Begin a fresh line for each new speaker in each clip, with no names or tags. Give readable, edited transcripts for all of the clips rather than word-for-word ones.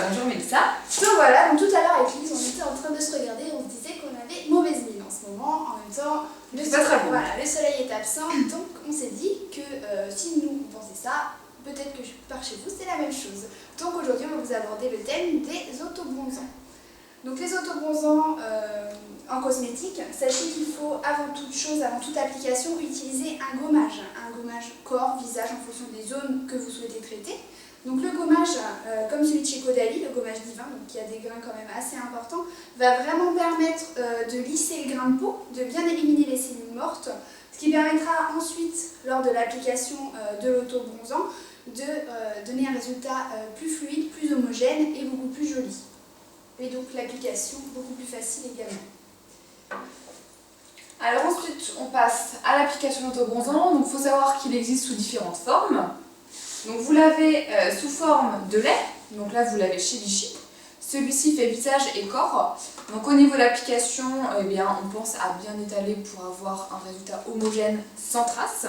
bonjour Mélissa.
Donc voilà, donc tout à l'heure avec Lise, on était en train de se regarder, on se disait qu'on avait mauvaise mine en ce moment. En même temps, le soleil est absent, donc on s'est dit que si nous on pensait ça, peut-être que par chez vous c'est la même chose. Donc aujourd'hui on va vous aborder le thème des autobronzants. Donc les autobronzants en cosmétique, sachez qu'il faut avant toute chose, avant toute application, utiliser un gommage corps, visage en fonction des zones que vous souhaitez traiter. Donc le gommage, comme celui de chez Caudalie, le gommage divin, donc qui a des grains quand même assez importants, va vraiment permettre de lisser le grain de peau, de bien éliminer les cellules mortes, ce qui permettra ensuite, lors de l'application de l'autobronzant, de donner un résultat plus fluide, plus homogène et beaucoup plus joli. Et donc l'application beaucoup plus facile également.
Alors ensuite, on passe à l'application d'autobronzant. Donc il faut savoir qu'il existe sous différentes formes. Donc vous l'avez sous forme de lait, donc là vous l'avez chez Vichy. Celui-ci fait visage et corps. Donc au niveau de l'application, eh bien, on pense à bien étaler pour avoir un résultat homogène sans trace.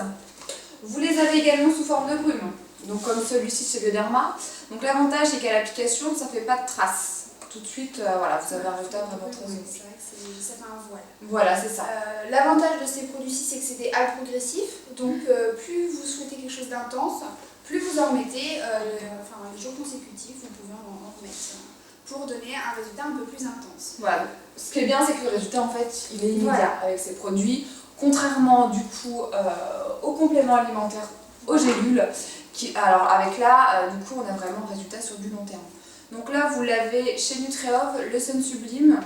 Vous les avez également sous forme de brume, donc comme celui-ci chez Bioderma. Donc l'avantage c'est qu'à l'application, ça ne fait pas de traces. Tout de suite, voilà, vous avez un résultat vraiment très homogène.
C'est vrai que ça fait un voile.
Voilà, c'est ça.
L'avantage de ces produits-ci, c'est que c'est des hals progressifs. Donc plus vous souhaitez quelque chose d'intense, plus vous en remettez, les jours consécutifs, vous pouvez en remettre pour donner un résultat un peu plus intense.
Voilà. Ce qui est bien, c'est que le résultat, en fait, il est immédiat avec ces produits, contrairement du coup aux compléments alimentaires, aux gélules. Alors avec là, du coup, on a vraiment un résultat sur du long terme. Donc là, vous l'avez chez Nutriov, le Sun Sublime.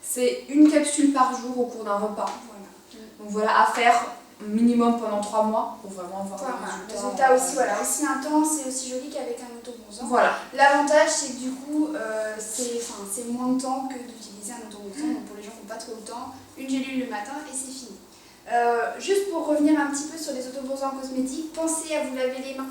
C'est une capsule par jour au cours d'un repas. Voilà. Donc voilà, à faire minimum pendant 3 mois pour vraiment avoir un
résultat aussi intense et aussi joli qu'avec un autobronzant.
Voilà.
L'avantage c'est que du coup c'est moins de temps que d'utiliser un autobronzant. Donc pour les gens qui n'ont pas trop le temps, une gélule le matin et c'est fini. Juste pour revenir un petit peu sur les autobronzants cosmétiques, pensez à vous laver les mains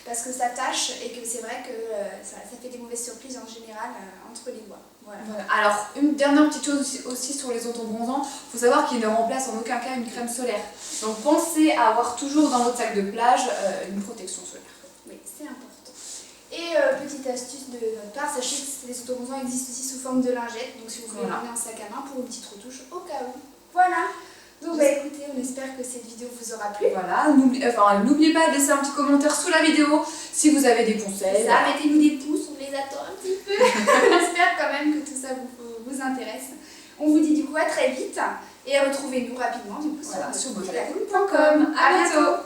parce que ça tâche et que c'est vrai que ça fait des mauvaises surprises en général entre les doigts. Voilà.
Voilà. Alors, une dernière petite chose aussi sur les autobronzants, il faut savoir qu'ils ne remplacent en aucun cas une crème solaire. Donc pensez à avoir toujours dans votre sac de plage une protection solaire.
Oui, c'est important. Et petite astuce de notre part, sachez que les autobronzants existent aussi sous forme de lingettes, donc si vous voulez l'emmener en sac à main pour une petite retouche au cas où. Voilà. Donc écoutez, on espère que cette vidéo vous aura plu.
Voilà, n'oubliez pas de laisser un petit commentaire sous la vidéo si vous avez des conseils.
Mettez-nous des pouces, on les attend un petit peu. On espère quand même que tout ça vous intéresse. On vous dit du coup à très vite et retrouvez-nous rapidement du coup
sur
botallacool.com. À bientôt.